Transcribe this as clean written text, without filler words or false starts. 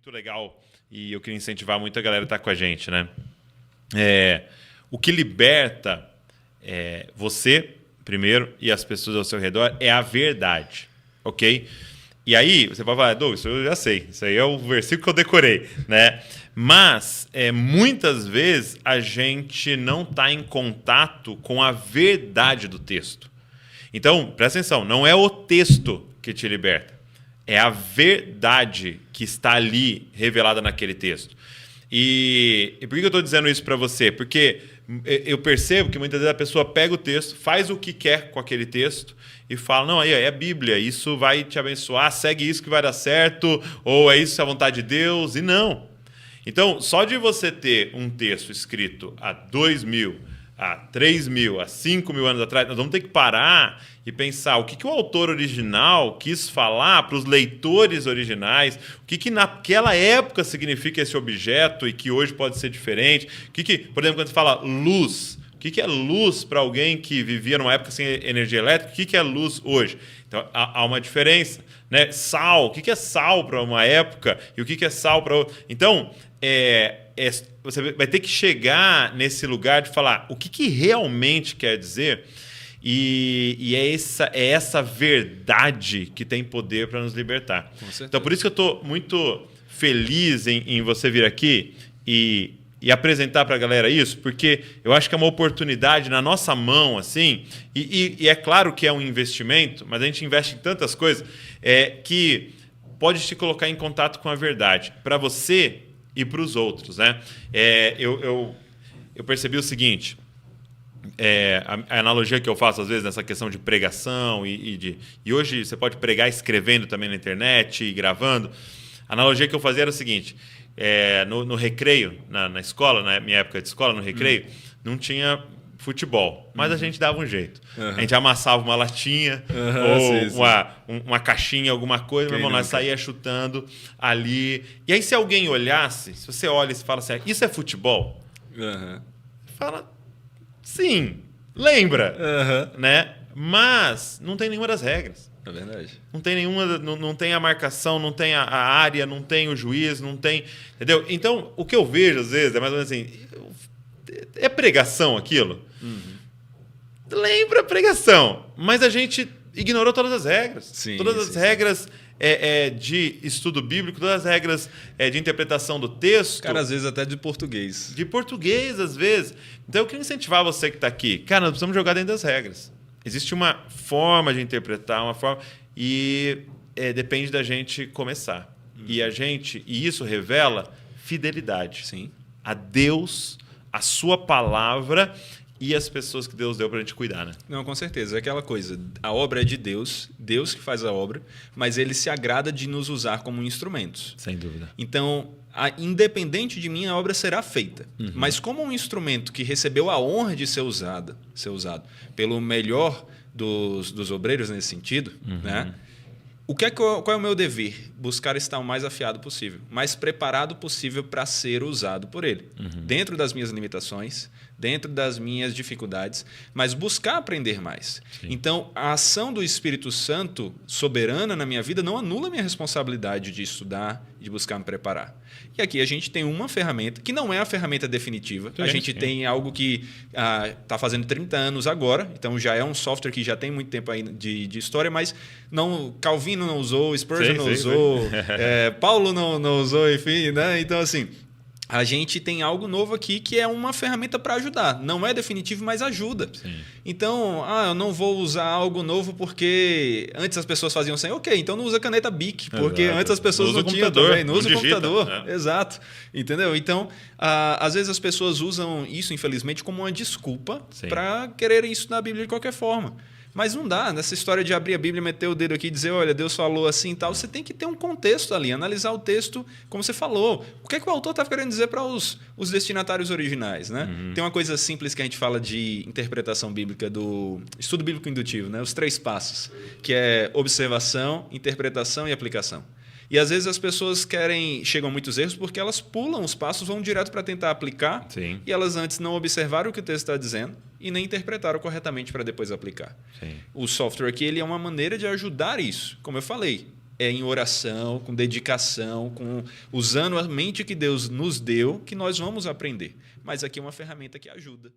muito legal e eu queria incentivar muito a galera a estar com a gente, né? O que liberta você, primeiro, e as pessoas ao seu redor é a verdade, ok? E aí, você pode falar, Douglas, isso eu já sei, isso aí é o versículo que eu decorei, né? Mas, muitas vezes, a gente não está em contato com a verdade do texto. Então, presta atenção, não é o texto que te liberta, é a verdade que está ali revelada naquele texto. E por que eu estou dizendo isso para você? Porque eu percebo que muitas vezes a pessoa pega o texto, faz o que quer com aquele texto e fala, não, aí é a Bíblia, isso vai te abençoar, segue isso que vai dar certo, ou é isso a vontade de Deus, e não. Então, só de você ter um texto escrito há 2.000, há 3.000, há 5.000 anos atrás, nós vamos ter que parar e pensar o que o autor original quis falar para os leitores originais, o que naquela época significa esse objeto e que hoje pode ser diferente. Por exemplo, quando você fala luz, o que é luz para alguém que vivia numa época sem energia elétrica? O que é luz hoje? Então, há uma diferença, né? Sal, o que é sal para uma época e o que é sal para outra? Então, você vai ter que chegar nesse lugar de falar o que realmente quer dizer e é essa verdade que tem poder para nos libertar. Então, por isso que eu estou muito feliz em você vir aqui e apresentar para a galera isso, porque eu acho que é uma oportunidade na nossa mão, assim, e é claro que é um investimento, mas a gente investe em tantas coisas que pode te colocar em contato com a verdade, para você e para os outros, né? Eu percebi o seguinte, a analogia que eu faço às vezes nessa questão de pregação e hoje você pode pregar escrevendo também na internet e gravando. A analogia que eu fazia era o seguinte, no recreio, na escola, na minha época de escola, no recreio, não tinha futebol, mas a gente dava um jeito. A gente amassava uma latinha ou uma caixinha, alguma coisa, meu irmão, nós saía chutando ali. E aí se alguém olhasse, se você olha e fala assim, isso é futebol? Fala, sim, lembra, né? Mas não tem nenhuma das regras. É verdade. Não tem nenhuma, não tem a marcação, não tem a área, não tem o juiz, não tem. Entendeu? Então, o que eu vejo às vezes é mais ou menos assim: é pregação aquilo? Lembra pregação, mas a gente ignorou todas as regras. Sim, todas as regras de estudo bíblico, todas as regras de interpretação do texto. Cara, às vezes até de português. De português, às vezes. Então, eu queria incentivar você que está aqui. Cara, nós precisamos jogar dentro das regras. Existe uma forma de interpretar, uma forma... E depende da gente começar. E isso revela fidelidade. Sim. A Deus, a sua palavra e as pessoas que Deus deu para a gente cuidar, né? Não, com certeza. É aquela coisa. A obra é de Deus, Deus que faz a obra, mas Ele se agrada de nos usar como instrumentos. Sem dúvida. Então, independente de mim, a obra será feita. Mas como um instrumento que recebeu a honra de ser usado pelo melhor dos obreiros nesse sentido, né? Qual é o meu dever? Buscar estar o mais afiado possível, mais preparado possível para ser usado por Ele. Dentro das minhas limitações, dentro das minhas dificuldades, mas buscar aprender mais. Sim. Então, a ação do Espírito Santo soberana na minha vida não anula a minha responsabilidade de estudar, de buscar me preparar. E aqui a gente tem uma ferramenta, que não é a ferramenta definitiva. A gente tem algo que está fazendo 30 anos agora, então já é um software que já tem muito tempo aí de história, mas Calvino não usou, Spurgeon não usou, Paulo não usou, enfim, né? Então, assim, a gente tem algo novo aqui que é uma ferramenta para ajudar. Não é definitivo, mas ajuda. Sim. Então, eu não vou usar algo novo porque antes as pessoas faziam assim, ok, então não usa caneta Bic, porque antes as pessoas não tinham também. Não usa o computador. Exato. Entendeu? Então, às vezes as pessoas usam isso, infelizmente, como uma desculpa para quererem estudar a Bíblia de qualquer forma. Mas não dá, nessa história de abrir a Bíblia, meter o dedo aqui e dizer, olha, Deus falou assim e tal, você tem que ter um contexto ali, analisar o texto como você falou. O que é que o autor está querendo dizer para os destinatários originais, né? Tem uma coisa simples que a gente fala de interpretação bíblica, do estudo bíblico indutivo, né? Os 3 passos, que é observação, interpretação e aplicação. E às vezes as pessoas chegam a muitos erros porque elas pulam os passos, vão direto para tentar aplicar. Sim. E elas antes não observaram o que o texto está dizendo e nem interpretaram corretamente para depois aplicar. Sim. O software aqui ele é uma maneira de ajudar isso. Como eu falei, em oração, com dedicação, usando a mente que Deus nos deu, que nós vamos aprender. Mas aqui é uma ferramenta que ajuda.